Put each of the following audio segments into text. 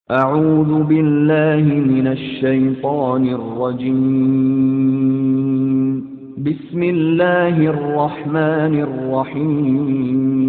أعوذ بالله من الشيطان الرجيم بسم الله الرحمن الرحيم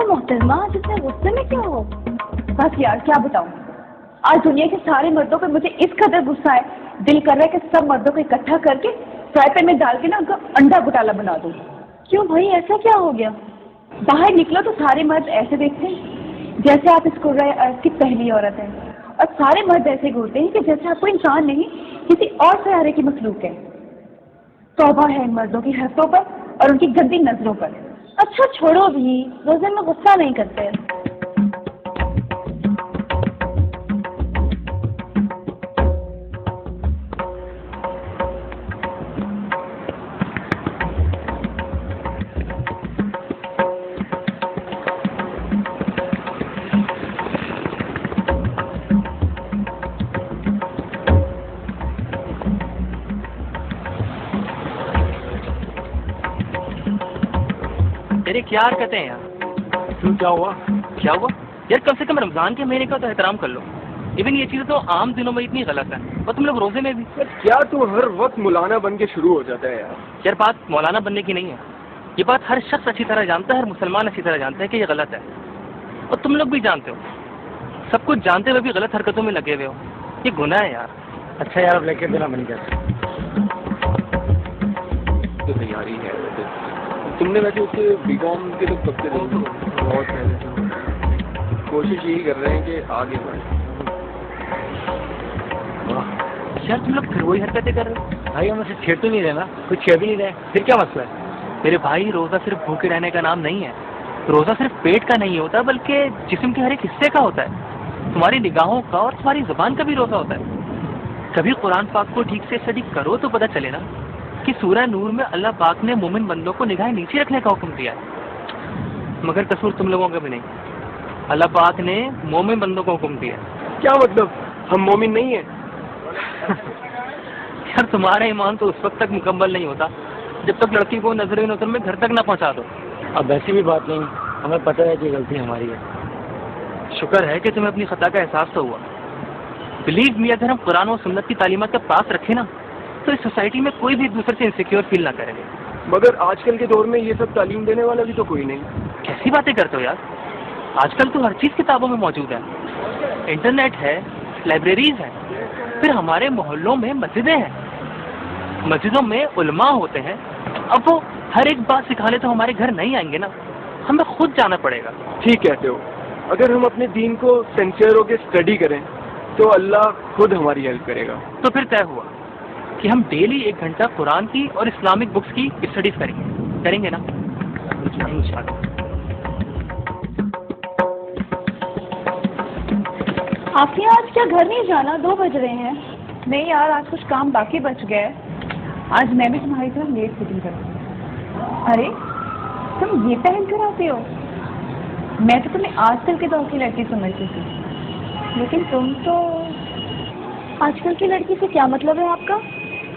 محترمہ جس میں غصے میں کیا ہو؟ بس یار کیا بتاؤں، آج دنیا کے سارے مردوں پہ مجھے اس قدر غصہ ہے، دل کر رہا ہے کہ سب مردوں کو اکٹھا کر کے فرائی پین میں ڈال کے نا ان کا انڈا گھوٹالا بنا دوں۔ کیوں بھائی ایسا کیا ہو گیا؟ باہر نکلو تو سارے مرد ایسے دیکھتے ہیں جیسے آپ اس قرۂ ارض کی پہلی عورت ہیں، اور سارے مرد ایسے گھورتے ہیں کہ جیسے آپ کو انسان نہیں کسی اور سیارے کی مخلوق ہے۔ توبہ ہے ان مردوں کی حرکتوں پر اور ان کی گندی نظروں پر۔ اچھا چھوڑو بھی، روزے میں غصہ نہیں کرتے۔ تیرے کیا حرکتیں ہیں یار؟ کیوں کیا ہوا؟ کیا ہوا یار؟ کم سے کم رمضان کے مہینے کا تو احترام کر لو۔ ایون یہ چیزیں تو عام دنوں میں اتنی غلط ہے، اور تم لوگ روزے میں بھی۔ کیا تو ہر وقت مولانا بن کے شروع ہو جاتا ہے یار؟ یار بات مولانا بننے کی نہیں ہے، یہ بات ہر شخص اچھی طرح جانتا ہے، ہر مسلمان اچھی طرح جانتا ہے کہ یہ غلط ہے، اور تم لوگ بھی جانتے ہو۔ سب کچھ جانتے ہوئے بھی غلط حرکتوں میں لگے ہوئے ہو، یہ گناہ ہے یار۔ اچھا یار اب لے کے دینا بن گیا تو تیاری ہے۔ تم نے ویسے اسے بی کام کے تو کب سے بہت پہلے سے کوشش یہی کر رہے ہیں کہ آگے بڑھیں۔ یار تم لوگ پھر وہی حرکتیں کر رہے ہو بھائی ہم اسے چھیڑ تو نہیں رہے نا، کچھ چھیڑ بھی نہیں رہے، پھر کیا مسئلہ ہے؟ میرے بھائی، روزہ صرف بھوکے رہنے کا نام نہیں ہے، روزہ صرف پیٹ کا نہیں ہوتا بلکہ جسم کے ہر ایک حصے کا ہوتا ہے۔ تمہاری نگاہوں کا اور تمہاری زبان کا بھی روزہ ہوتا ہے۔ کبھی قرآن پاک کو ٹھیک سے اسٹڈی کرو تو پتہ چلے نا کہ سورہ نور میں اللہ پاک نے مومن بندوں کو نگاہیں نیچے رکھنے کا حکم دیا ہے، مگر قصور تم لوگوں کا بھی نہیں۔ اللہ پاک نے مومن بندوں کو حکم دیا ہے۔ کیا مطلب ہم مومن نہیں ہیں؟ یار تمہارا ایمان تو اس وقت تک مکمل نہیں ہوتا جب تک لڑکی کو نظر نظر میں گھر تک نہ پہنچا دو۔ اب ایسی بھی بات نہیں، ہمیں پتہ ہے کہ غلطی ہماری ہے۔ شکر ہے کہ تمہیں اپنی خطا کا احساس تو ہوا۔ بلیو می، اگر ہم قرآن و سنت کی تعلیمات کا پاس رکھیں نا تو اس سوسائٹی میں کوئی بھی ایک دوسرے سے انسیکیور فیل نہ کرے۔ مگر آج کل کے دور میں یہ سب تعلیم دینے والا بھی تو کوئی نہیں۔ کیسی باتیں کرتے ہو یار؟ آج کل تو ہر چیز کتابوں میں موجود ہے، انٹرنیٹ ہے، لائبریریز ہیں، پھر ہمارے محلوں میں مسجدیں ہیں، مسجدوں میں علماء ہوتے ہیں۔ اب وہ ہر ایک بات سکھانے تو ہمارے گھر نہیں آئیں گے نا، ہمیں خود جانا پڑے گا۔ ٹھیک کہتے ہو، اگر ہم اپنے دین کو سنسیئر ہو کے اسٹڈی کریں تو اللہ خود ہماری ہیلپ کرے گا. تو پھر طے ہوا کہ ہم ڈیلی 1 گھنٹہ قرآن کی اور اسلامک بکس کی اسٹڈیز کریں گے نا؟ آپ نے آج کیا گھر نہیں جانا؟ 2 بج رہے ہیں. نہیں یار، آج کچھ کام باقی بچ گئے. آج میں بھی تمہاری طرف لیٹ فٹنگ کروں. ارے تم یہ پہن کر آتے ہو؟ میں تو تمہیں آج کل کے دور کی لڑکی سمجھتی تھی، لیکن تم تو... آج کل کی لڑکی سے کیا مطلب ہے آپ کا؟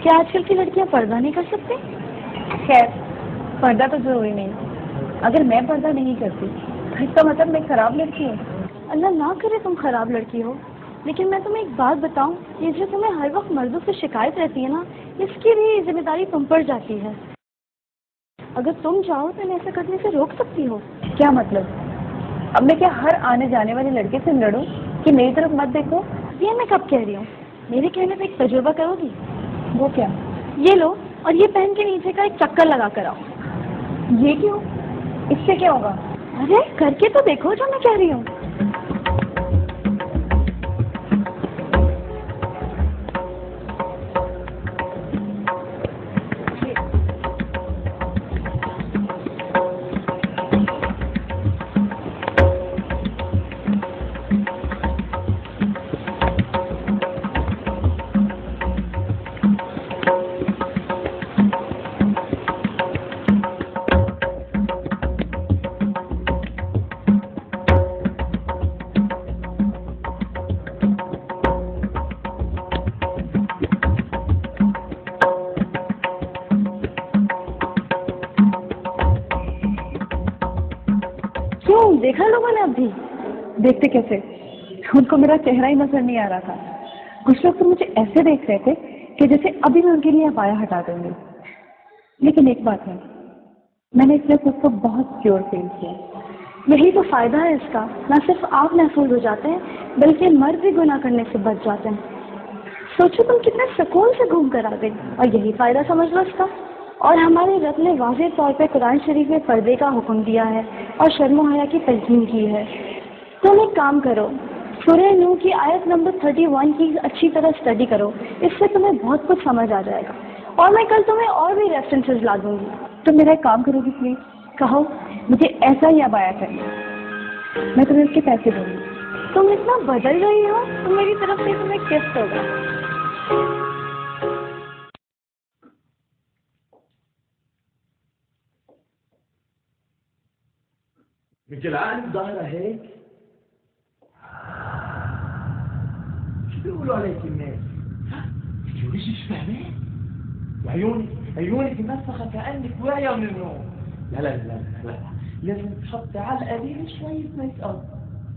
کیا آج کل کی لڑکیاں پردہ نہیں کر سکتی؟ خیر، پردہ تو ضروری نہیں. اگر میں پردہ نہیں کرتی اس کا مطلب میں خراب لڑکی ہوں. اللہ نہ کرے تم خراب لڑکی ہو، لیکن میں تمہیں ایک بات بتاؤں، یہ جو تمہیں ہر وقت مردوں سے شکایت رہتی ہے نا، اس کی بھی ذمہ داری تم پر جاتی ہے. اگر تم چاہو تو میں ایسا کرنے سے روک سکتی ہو. کیا مطلب؟ اب میں کیا ہر آنے جانے والے لڑکے سے لڑوں کہ میری طرف مت دیکھو؟ یہ میں کب کہہ رہی ہوں؟ میرے کہنے پہ ایک تجربہ کرو گی؟ وہ کیا؟ یہ لو اور یہ پہن کے نیچے کا ایک چکر لگا کر آؤ. یہ کیوں؟ اس سے کیا ہوگا؟ ارے کر کے تو دیکھو جو میں کہہ رہی ہوں. دیکھا لوگوں نے؟ اب بھی دیکھتے کیسے؟ ان کو میرا چہرہ ہی نظر نہیں آ رہا تھا. کچھ لوگ تو مجھے ایسے دیکھ رہے تھے کہ جیسے ابھی میں ان کے لیے ابایا ہٹا دوں گی. لیکن ایک بات ہے، میں نے اس لیے خود کو بہت پیور فیل کیا. یہی تو فائدہ ہے اس کا. نہ صرف آپ محفوظ ہو جاتے ہیں بلکہ مرد بھی گناہ کرنے سے بچ جاتے ہیں. سوچو تم کتنے سکون سے گھوم کر آتے، اور یہی فائدہ سمجھ لو اس کا. اور ہمارے رب نے واضح طور پہ قرآن شریف میں پردے کا حکم دیا ہے اور شرم و حیا کی تلقین کی ہے. تم ایک کام کرو، سورہ نوح کی آیت نمبر 31 کی اچھی طرح اسٹڈی کرو. اس سے تمہیں بہت کچھ سمجھ آ جائے گا. اور میں کل تمہیں اور بھی ریفرنسز لا دوں گی. تم میرا ایک کام کرو گی پلیز؟ کہو مجھے ایسا ہی ابایا کرنا، میں تمہیں اس کے پیسے دوں گی. تم اتنا بدل رہی ہو تو میری طرف سے تمہیں گفٹ ہوگا. مش العالم ظاهرة هيك؟ شو بيقولوا عليك الناس؟ شو وشك فاهمين؟ عيونك منفخة كأنك واعية من النوم. لا لازم تحطي على القليل شوية ميك اب،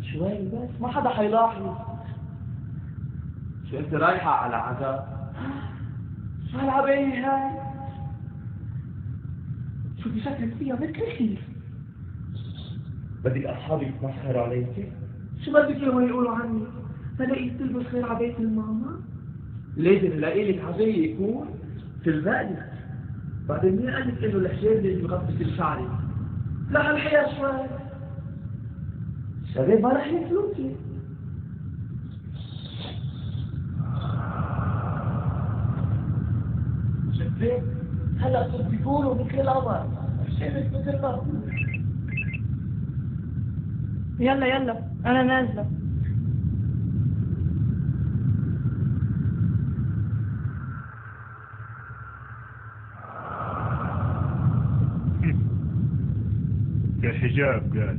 شوي بس، ما حدا حيلاحظ. شو انت رايحة على عزاء؟ شو هالعباية هاي؟ شو بشكلك فيها مثل الخير. بدك أصحابي يتمسخروا عليك؟ شو بدك يوم يقولوا عني؟ فلاقيك تلبس غير عباية الماما؟ لازم الاقي لك عباية يكون في البقلة. بعدين مين قال لك انه الحجاب لازم يغطي كل شعري؟ لا هالحياة شوي. الشباب ما رح يفلوكي. شباب هلا صرت بيقولوا مثل القمر، شبك مثل ما هو. يلا أنا نازلة. كالحجاب قال.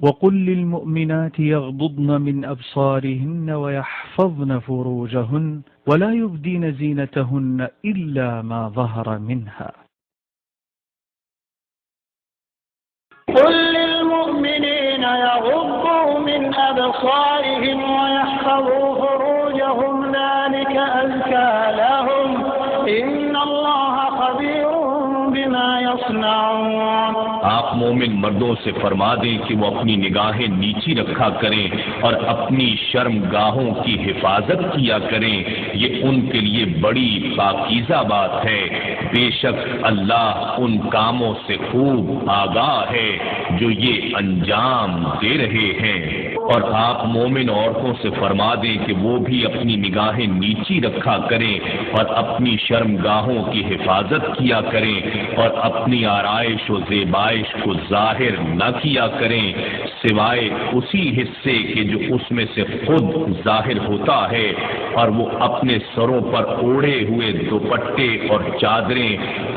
وقل للمؤمنات يغضضن من أبصارهن ويحفظن فروجهن ولا يبدين زينتهن إلا ما ظهر منها. قل للمؤمنين يغضوا من أبصارهم ويحفظوا فروجهم ذلك أزكى لهم إن الله خبير بما يصنعون. آپ مومن مردوں سے فرما دیں کہ وہ اپنی نگاہیں نیچی رکھا کریں اور اپنی شرم گاہوں کی حفاظت کیا کریں، یہ ان کے لیے بڑی پاکیزہ بات ہے۔ بے شک اللہ ان کاموں سے خوب آگاہ ہے جو یہ انجام دے رہے ہیں۔ اور آپ مومن عورتوں سے فرما دیں کہ وہ بھی اپنی نگاہیں نیچی رکھا کریں اور اپنی شرم گاہوں کی حفاظت کیا کریں اور اپنی آرائش و زیبائش کو ظاہر نہ کیا کریں سوائے اسی حصے کے جو اس میں سے خود ظاہر ہوتا ہے، اور وہ اپنے سروں پر اوڑھے ہوئے دوپٹے اور چادریں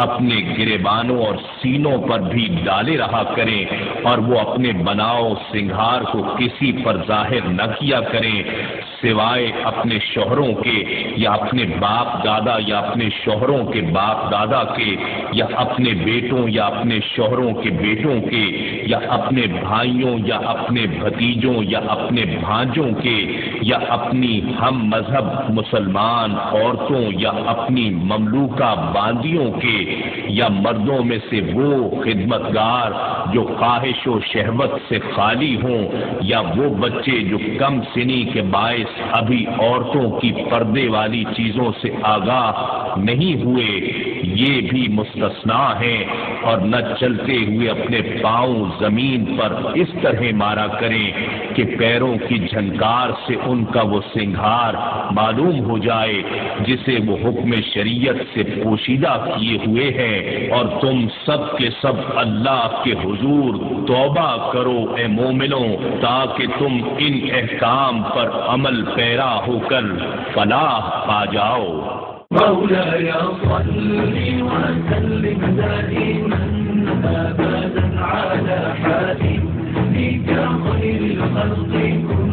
اپنے گریبانوں اور سینوں پر بھی ڈالے رہا کریں، اور وہ اپنے بناؤ سنگھار کو کسی پر ظاہر نہ کیا کریں سوائے اپنے شوہروں کے یا اپنے باپ دادا یا اپنے شوہروں کے باپ دادا کے یا اپنے بیٹوں یا اپنے شوہروں کے بیٹوں کے یا اپنے بھائیوں یا اپنے بھتیجوں یا اپنے بھانجوں کے یا اپنی ہم مذہب مسلمان عورتوں یا اپنی مملوکہ باندیوں کے یا مردوں میں سے وہ خدمتگار جو خواہش و شہوت سے خالی ہوں یا وہ بچے جو کم سنی کے باعث ابھی عورتوں کی پردے والی چیزوں سے آگاہ نہیں ہوئے، یہ بھی مستثنا ہیں، اور نہ چلتے ہوئے اپنے پاؤں زمین پر اس طرح مارا کریں کہ پیروں کی جھنکار سے ان کا وہ سنگھار معلوم ہو جائے جسے وہ حکم شریعت سے پوشیدہ کیے ہوئے ہیں، اور تم سب کے سب اللہ کے حضور توبہ کرو اے مومنوں تاکہ تم ان احکام پر عمل پیرا ہو کر فلاح پا جاؤ۔ مولاي صل وسلم دائما ابدا على حبيبك خير الخلق